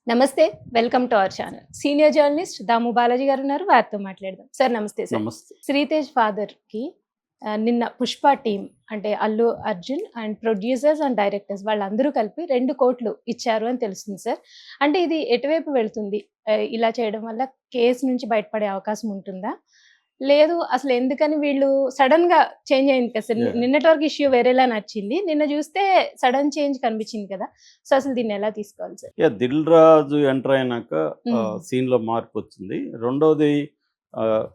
నమస్తే. Welcome to our channel. Senior journalist Damu Balaji garu ఉన్నారు. వారితో మాట్లాడదాం. సార్ నమస్తే సార్. నమస్తే. శ్రీతేజ్ ఫాదర్‌కి నిన్న 'పుష్ప' టీమ్ అంటే Allu Arjun and producers and directors వాళ్ళందరూ కలిపి 2,00,00,000 ఇచ్చారు అని తెలుస్తుంది సార్. అంటే ఇది ఎటువైపు వెళ్తుంది? ఇలా చేయడం వల్ల కేస్ నుంచి బయటపడే అవకాశం ఉంటుందా? లేదు అసలు ఎందుకని వీళ్ళు సడెన్‌గా చేంజ్ అయింది కదా సార్. యాహ్! నిన్నటి వరకు ఇష్యూ వేరేలా నడిచింది. నిన్న చూస్తే సడెన్ చేంజ్ కనిపించింది కదా! సో, అసలు దీన్ని ఎలా తీసుకోవాలి sir? Yeah! 'Dil Raju' enter అయినాక హ్మ్. సీన్‌లో మార్పొచ్చింది. రెండోది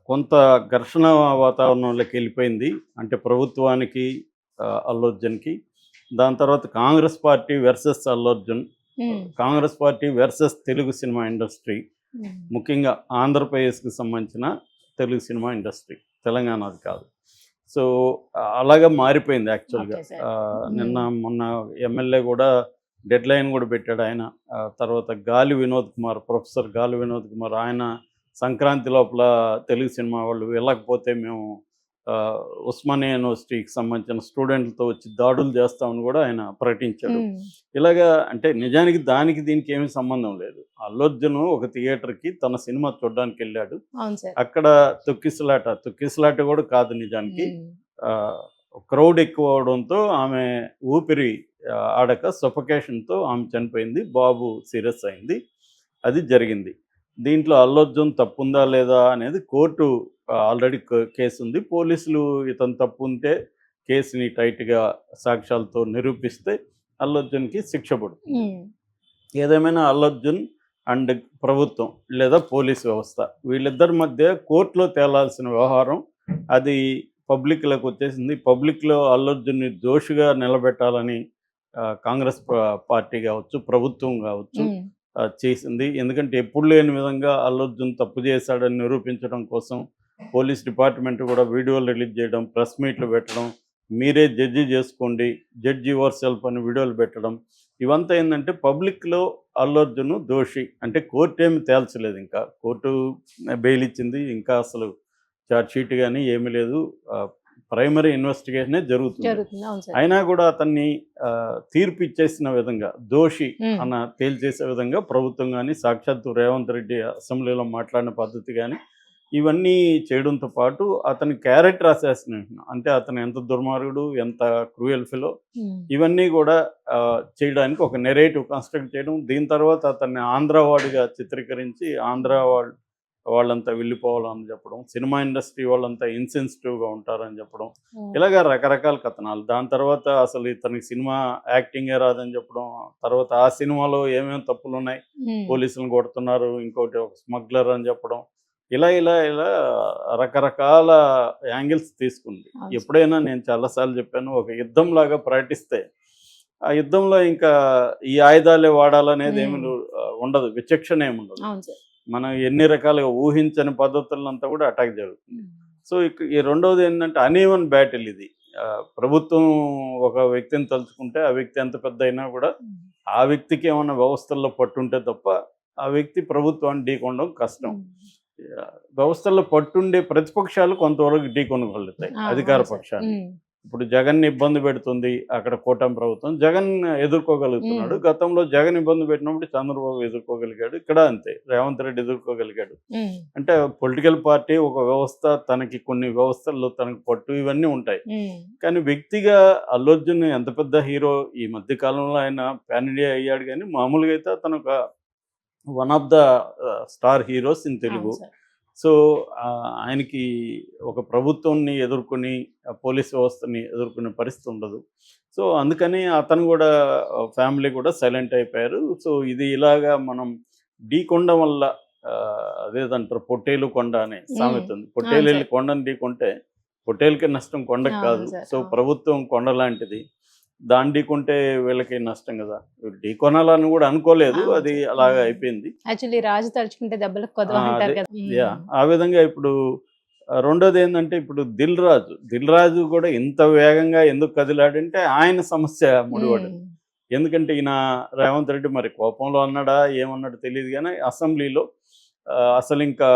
కొంత ఘర్షణ వాతావరణంలోకి వెళ్ళిపోయింది. అంటే ప్రభుత్వానికి, అల్లు అర్జున్‌కి. దాని తర్వాత కాంగ్రెస్ పార్టీ వర్సెస్ అల్లు అర్జున్. హ్మ్. Congress party versus Telugu cinema industry. హ్మ్. ముఖ్యంగా ఆంధ్రప్రదేశ్‌కి సంబంధించిన తెలుగు సినిమా ఇండస్ట్రీ. తెలంగాణది కాదు. సో, అలాగా మారిపోయింది యాక్చువల్‌గా. Okay sir. నిన్న హ్మ్. మొన్న ఎమ్మెల్యే కూడా డెడ్‌లైన్ కూడా పెట్టాడు ఆయన. తర్వాత గాలి వినోద్ కుమార్, ప్రొఫెసర్ గాలి వినోద్ కుమార్ ఆయన సంక్రాంతి లోపల తెలుగు సినిమా వాళ్ళు వెళ్ళకపోతే మేము ఆహ్, ఉస్మానియా యూనివర్సిటీకి సంబంధించిన స్టూడెంట్లతో వచ్చి దాడులు చేస్తామని కూడా ఆయన ప్రకటించాడు. హ్మ్. ఇలాగా అంటే నిజానికి దానికి దీనికి ఏమీ సంబంధం లేదు. అల్లు అర్జున్ ఒక థియేటర్‌కి తన సినిమా చూడ్డానికెళ్ళాడు. అవును సార్. అక్కడ తొక్కిసలాట కూడా కాదు నిజానికి. హ్మ్. ఆహ్, క్రౌడ్ ఎక్కువ అవ్వడంతో ఆమె ఊపిరి ఆడక సఫోకేషన్‌తో ఆమె చనిపోయింది. బాబు సీరియస్ అయింది. అది జరిగింది. దీంట్లో అల్లు అర్జున్ తప్పుందా లేదా అనేది కోర్టు ఆల్రెడీ కేసుంది. పోలీసులు ఇతను తప్పుంటే కేసుని టైట్‌గా సాక్ష్యాలతో నిరూపిస్తే అల్లు అర్జున్‌కి శిక్ష పడుతుంది. హ్మ్. ఏదేమైనా అల్లు అర్జున్ అండ్ ప్రభుత్వం లేదా పోలీస్ వ్యవస్థ వీళ్ళిద్దరి మధ్య కోర్టులో తేలాల్సిన వ్యవహారం అది పబ్లిక్‌లోకి వచ్చేసింది. పబ్లిక్‌లో అల్లు అర్జున్‌ని దోషిగా నిలబెట్టాలని కాంగ్రెస్ పార్టీ కావచ్చు, ప్రభుత్వం కావచ్చు హ్మ్. చేసింది. ఎందుకంటే ఎప్పుడు లేని విధంగా అల్లు అర్జున్ తప్పు చేశాడని నిరూపించడం కోసం పోలీస్ డిపార్ట్మెంట్ కూడా వీడియోలు రిలీజ్ చేయడం, ప్రెస్ మీట్లు పెట్టడం, మీరే జడ్జి చేసుకోండి, జడ్జి యువర్ సెల్ఫ్ అని వీడియోలు పెట్టడం. ఇవంతా ఏందంటే పబ్లిక్‌లో అల్లు అర్జున్ దోషి. అంటే కోర్ట్ ఏమి తేల్చలేదు ఇంకా. కోర్టు బెయిల్ ఇచ్చింది. ఇంకా అసలు చార్జ్ షీట్ గాని ఏమీ లేదు. ప్రైమరీ ఇన్వెస్టిగేషనే జరుగుతుంది. జరుగుతుంది. అవును సార్. అయినా కూడా అతన్ని తీర్పు ఇచ్చేసిన విధంగా దోషి హ్మ్. అన్న తేల్చేసే విధంగా ప్రభుత్వం గాని, సాక్షాత్తు రేవంత్ రెడ్డి అసెంబ్లీలో మాట్లాడిన పద్ధతి గాని, ఇవన్నీ చేయడంతో పాటు అతని క్యారెక్టర్ అసాసినేషన్ అంటే అతను ఎంత దుర్మార్గుడు, ఎంత క్రూయల్ ఫెలో హ్మ్. ఇవన్నీ కూడా చేయడానికి ఒక నెరేటివ్ కన్‌స్ట్రక్ట్ చేయడం. దీని తర్వాత అతన్ని ఆంధ్ర వాడిగా చిత్రీకరించి వాళ్ళంతా వెళ్ళిపోవాలని చెప్పడం. సినిమా ఇండస్ట్రీ వాళ్ళంతా ఇన్‌సెన్సిటివ్‌గా ఉంటారని చెప్పడం. హ్మ్. ఇలాగ రకరకాల కథనాలు. దాని తర్వాత అసలు ఇతనికి సినిమా యాక్టింగే రాదని చెప్పడం. తర్వాత ఆ సినిమాలో ఏమేమి తప్పులున్నాయి, హ్మ్. పోలీసులను కొడుతున్నారు, ఇంకోటి ఒక స్మగ్లర్ అని చెప్పడం. ఇలా రకరకాల యాంగిల్స్ తీసుకుంది. అవును సార్. ఎప్పుడైనా నేను చాలా సార్లు చెప్పాను. ఒక యుద్ధంలాగా ప్రకటిస్తే, ఆ యుద్ధంలో ఇంకా ఈ ఆయుధాలే వాడాలనేది ఏమి హ్మ్. ఉండదు. విచక్షణ ఏముండదు. అవును సార్. మనం ఎన్ని రకాలుగా ఊహించని పద్ధతులంతా కూడా అటాక్ జరుగుతుంది. హ్మ్. సో, ఈ రెండోది ఏంటంటే అనీవెన్ బ్యాటిల్ ఇది. ప్రభుత్వం ఒక వ్యక్తిని తలుచుకుంటే ఆ వ్యక్తి ఎంత పెద్దయినా కూడా హ్మ్. ఆ వ్యక్తికి ఏమన్నా వ్యవస్థల్లో పట్టుంటే తప్ప ఆ వ్యక్తి ప్రభుత్వాన్ని ఢీకొనడం కష్టం. హ్మ్. వ్యవస్థల్లో పట్టుండే ప్రతిపక్షాలు కొంతవరకు ఢీకొనగలుగుతాయి ఆ! అధికార అవును సార్. పక్షాన్ని. హ్మ్. ఇప్పుడు జగన్‌ని ఇబ్బంది పెడుతుంది అక్కడ కూటమి ప్రభుత్వం. జగన్ హ్మ్. ఎదుర్కోగలుగుతున్నాడు. గతంలో జగన్ ఇబ్బంది పెట్టినప్పుడు చంద్రబాబు ఎదుర్కోగలిగాడు. ఇక్కడ అంతే. రేవంత్ రెడ్డి ఎదుర్కోగలిగాడు. హ్మ్. అంటే పొలిటికల్ పార్టీ ఒక వ్యవస్థ, తనకి కొన్ని వ్యవస్థల్లో తనకు పట్టు ఇవన్నీ ఉంటాయి. హ్మ్. కానీ వ్యక్తిగా అల్లు అర్జున్ ఎంత పెద్ద హీరో ఈ మధ్య కాలంలో ఆయన పాన్ ఇండియా అయ్యాడు గానీ, మామూలుగా అయితే అతను ఒక one of the star heroes in అవును తెలుగు. సార్. సో, ఆయనకి ఒక ప్రభుత్వాన్ని ఎదుర్కొని, పోలీస్ వ్యవస్థని ఎదుర్కొనే పరిస్థితి ఉండదు. సో, అందుకని అతను గూడా ఫ్యామిలీ గూడా సైలెంట్ అయిపోయారు. సో, ఇది ఇలాగా మనం ఢీకొనడం వల్ల అదేదంటారు పొట్టేలు కొండ అనే హ్మ్. సామెత ఉంది. అవును పొట్టేలెళ్లి సార్. కొండను ఢీకొంటే, పొట్టేలుకే నష్టం కొండకి కాదు. అవును సార్. సో, అవును. ప్రభుత్వం కొండ లాంటిది. దాన్ని ఢీకొంటే వీళ్ళకి నష్టం గదా! ఢీకొనాలని గూడా అనుకోలేదు. అవును అది సార్. అలాగా హ్మ్. అయిపోయింది. యాక్చువల్లీ రాజు తలుచుకుంటే దెబ్బలకు ఆ! కొదవ అదే. అంటారు కదా! హ్మ్. యాహ్! ఆ విధంగా ఇప్పుడు రెండోదేందంటే ఇప్పుడు 'దిల్ రాజు' గూడా ఇంత వేగంగా ఎందుకు కదిలాడంటే ఆయన సమస్య ముడిపడింది. హ్మ్. ఎందుకంటే ఈయన రేవంత్ రెడ్డి మరి కోపంలో అన్నాడా, ఏమన్నాడో తెలీదు గానీ అసెంబ్లీలో అసలింకా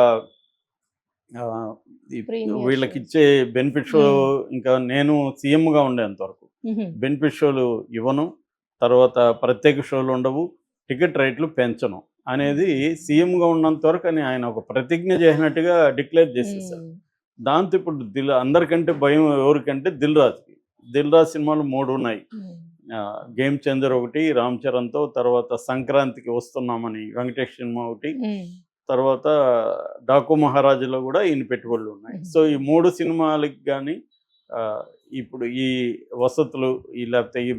ఆహ్, ఈ ప్రీమియర్ షోస్. వీళ్ళకిచ్చే బెనిఫిట్ షో హ్మ్. ఇంకా నేను సీఎంగా ఉండేంత వరకు హుహు. బెనిఫిట్ షోలు ఇవ్వను. తర్వాత ప్రత్యేక షోలుండవు. టికెట్ రేట్లు పెంచను. అనేది సీఎంగా ఉన్నంత వరకు అని ఆయన ఒక ప్రతిజ్ఞ చేసినట్టుగా డిక్లేర్ చేసేసారు. దాంతో ఇప్పుడు అందరికంటే భయం ఎవరికంటే దిల్ రాజు సినిమాలు 3 ఉన్నాయి. గేమ్ చేంజర్ ఒకటి రామ్ చరణ్తో, తర్వాత సంక్రాంతికి వస్తున్నామని వెంకటేష్ సినిమా ఒకటి, తర్వాత డాకు మహారాజులో కూడా ఈయన పెట్టుబడులు ఉన్నాయి. సో ఈ 3 సినిమాలకి కానీ ఇప్పుడు ఈ వసతులు లేకపోతే ఈ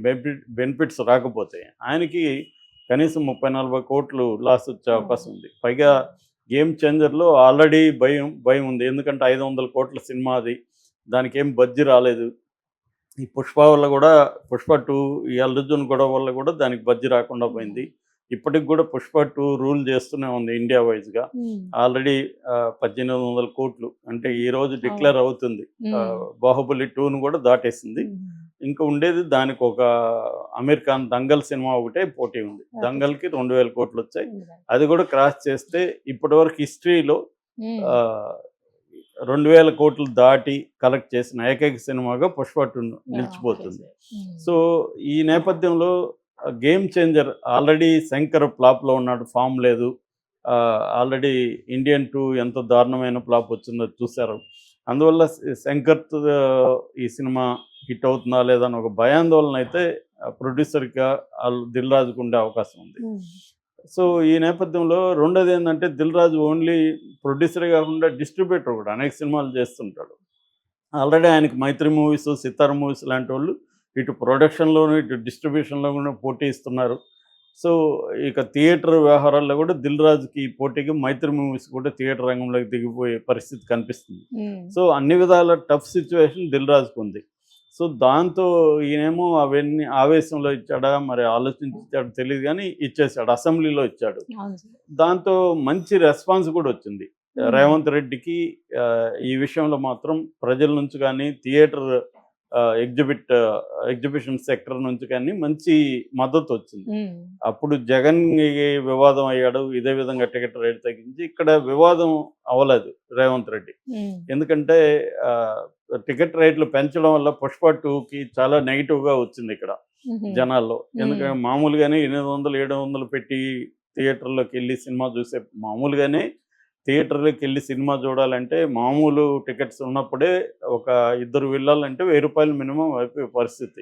బెనిఫిట్స్ రాకపోతే ఆయనకి కనీసం 30-40 కోట్లు లాస్ వచ్చే అవకాశం ఉంది. పైగా గేమ్ చేంజర్లో ఆల్రెడీ భయం ఉంది. ఎందుకంటే 500 కోట్ల సినిమా అది, దానికి ఏం బడ్జెట్ రాలేదు. ఈ పుష్ప వల్ల కూడా, పుష్ప 2 ఈ అల్లు అర్జున్ గొడవ వల్ల కూడా దానికి బడ్జెట్ రాకుండా పోయింది. ఇప్పటికి కూడా పుష్ప 2 రూల్ చేస్తూనే ఉంది ఇండియా వైజ్గా. ఆల్రెడీ 1800 కోట్లు అంటే ఈ రోజు డిక్లేర్ అవుతుంది. బాహుబలి 2ను కూడా దాటేసింది. ఇంకా ఉండేది దానికి ఒక అమీర్ ఖాన్ దంగల్ సినిమా ఒకటే పోటీ ఉంది. దంగల్కి 2000 కోట్లు వచ్చాయి. అది కూడా క్రాస్ చేస్తే ఇప్పటివరకు హిస్టరీలో 2000 కోట్లు దాటి కలెక్ట్ చేసిన ఏకైక సినిమాగా పుష్ప 2 నిలిచిపోతుంది. సో ఈ నేపథ్యంలో గేమ్ చేంజర్ ఆల్రెడీ శంకర్ ఫ్లాప్లో ఉన్నాడు, ఫామ్ లేదు. ఆల్రెడీ ఇండియన్ 2 ఎంత దారుణమైన ఫ్లాప్ వచ్చిందో చూశారు. అందువల్ల శంకర్ ఈ సినిమా హిట్ అవుతుందా లేదా అని ఒక భయాందోళన అయితే ప్రొడ్యూసర్గా దిల్ రాజుకు ఉండే అవకాశం ఉంది. సో ఈ నేపథ్యంలో రెండోది ఏంటంటే దిల్ రాజు ఓన్లీ ప్రొడ్యూసర్ కాకుండా డిస్ట్రిబ్యూటర్ కూడా అనేక సినిమాలు చేస్తుంటాడు. ఆల్రెడీ ఆయనకి మైత్రి మూవీస్, సితార్ మూవీస్ లాంటి వాళ్ళు ఇటు ప్రొడక్షన్లోనూ ఇటు డిస్ట్రిబ్యూషన్లో కూడా పోటీ ఇస్తున్నారు. సో ఇక థియేటర్ వ్యవహారాల్లో కూడా దిల్ రాజుకి పోటీకి మైత్రి మూవీస్ కూడా థియేటర్ రంగంలోకి దిగిపోయే పరిస్థితి కనిపిస్తుంది. సో అన్ని విధాల టఫ్ సిచ్యువేషన్ దిల్ రాజుకు ఉంది. సో దాంతో ఈయనేమో అవన్నీ ఆవేశంలో ఇచ్చాడా, మరి ఆలోచించి ఇచ్చాడు తెలియదు, కానీ ఇచ్చేసాడు, అసెంబ్లీలో ఇచ్చాడు. దాంతో మంచి రెస్పాన్స్ కూడా వచ్చింది రేవంత్ రెడ్డికి. ఈ విషయంలో మాత్రం ప్రజల నుంచి కానీ, థియేటర్ ఎగ్జిబిషన్ సెక్టర్ నుంచి కానీ మంచి మద్దతు వచ్చింది. అప్పుడు జగన్ వివాదం అయ్యాడు, ఇదే విధంగా టికెట్ రేట్ తగ్గించి. ఇక్కడ వివాదం అవ్వలేదు రేవంత్ రెడ్డి. ఎందుకంటే టికెట్ రేట్లు పెంచడం వల్ల పుష్ప 2కి చాలా నెగిటివ్గా వచ్చింది ఇక్కడ జనాల్లో. ఎందుకంటే మామూలుగానే 800-700 పెట్టి థియేటర్లోకి వెళ్ళి సినిమా చూసే, మామూలుగానే థియేటర్లోకి వెళ్ళి సినిమా చూడాలంటే మామూలు టికెట్స్ ఉన్నప్పుడే ఒక 2 వెళ్ళాలంటే 1000 రూపాయలు మినిమం అయిపోయే పరిస్థితి.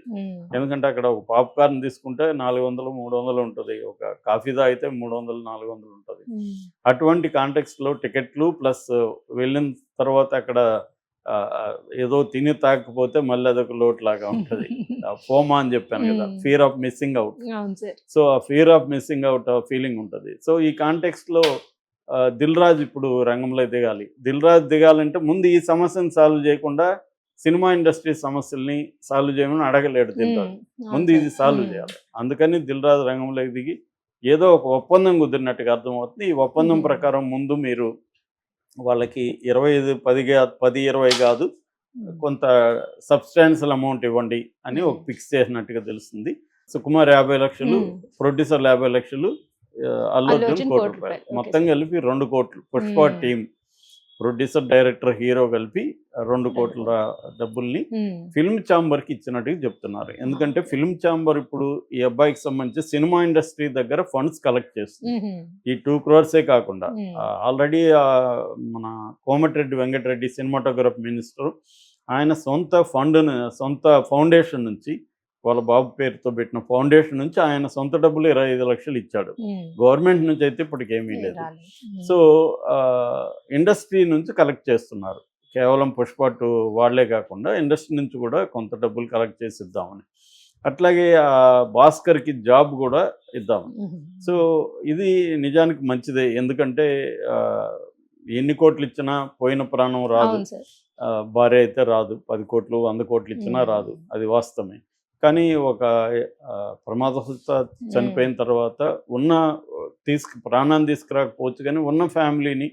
ఎందుకంటే అక్కడ ఒక పాప్కార్న్ తీసుకుంటే 400-300 ఉంటుంది, ఒక కాఫీ తాగితే 300-400 ఉంటుంది. అటువంటి కాంటెక్స్లో టికెట్లు ప్లస్ వెళ్ళిన తర్వాత అక్కడ ఏదో తిని తాకపోతే మళ్ళీ అదొక లోటు లాగా ఉంటుంది. ఫోమా అని చెప్పాను కదా, fear of missing out. So ఆ fear of missing out feeling ఉంటుంది. సో ఈ కాంటెక్స్లో దిల్ రాజు ఇప్పుడు రంగంలో దిగాలి. దిల్ రాజు దిగాలంటే ముందు ఈ సమస్యను సాల్వ్ చేయకుండా సినిమా ఇండస్ట్రీ సమస్యల్ని సాల్వ్ చేయమని అడగలేడు దిల్ రాజు. ముందు ఇది సాల్వ్ చేయాలి. అందుకని దిల్ రాజు రంగంలోకి దిగి ఏదో ఒక ఒప్పందం కుదిరినట్టుగా అర్థమవుతుంది. ఈ ఒప్పందం ప్రకారం ముందు మీరు వాళ్ళకి 10-20 కాదు, కొంత సబ్స్టాన్షియల్ అమౌంట్ ఇవ్వండి అని ఒక ఫిక్స్ చేసినట్టుగా తెలుస్తుంది. సుకుమార్ 50 లక్షలు, ప్రొడ్యూసర్లు 50 లక్షలు, అల్లు అర్జున్ 1 కోటి రూపాయలు, మొత్తం కలిపి 2 కోట్లు. Pushpa team producer, director, hero కలిపి 2 కోట్ల డబ్బుల్ని ఫిల్మ్ ఛాంబర్కి ఇచ్చినట్టుగా చెప్తున్నారు. ఎందుకంటే ఫిల్మ్ ఛాంబర్ ఇప్పుడు ఈ అబ్బాయికి సంబంధించి సినిమా ఇండస్ట్రీ దగ్గర ఫండ్స్ కలెక్ట్ చేస్తుంది. ఈ 2 crores కాకుండా ఆల్రెడీ మన కోమటిరెడ్డి వెంకటరెడ్డి సినిమాటోగ్రఫీ మినిస్టర్, ఆయన సొంత ఫౌండేషన్ నుంచి, వాళ్ళ బాబు పేరుతో పెట్టిన ఫౌండేషన్ నుంచి ఆయన సొంత డబ్బులు 25 లక్షలు ఇచ్చాడు. గవర్నమెంట్ నుంచి అయితే ఇప్పటికేమీ లేదు. సో ఇండస్ట్రీ నుంచి కలెక్ట్ చేస్తున్నారు. కేవలం పుష్ప 2 వాళ్ళే కాకుండా ఇండస్ట్రీ నుంచి కూడా కొంత డబ్బులు కలెక్ట్ చేసి ఇద్దామని. అట్లాగే భాస్కర్కి జాబ్ కూడా ఇద్దామని. సో ఇది నిజానికి మంచిదే. ఎందుకంటే ఎన్ని కోట్లు ఇచ్చినా పోయిన ప్రాణం రాదు, భార్య అయితే రాదు. 10 కోట్లు 100 కోట్లు ఇచ్చినా రాదు, అది వాస్తవమే. కానీ ఒక ప్రమాదవశాత్తు చనిపోయిన తర్వాత ప్రాణాన్ని తీసుకురాకపోవచ్చు, కానీ ఉన్న ఫ్యామిలీని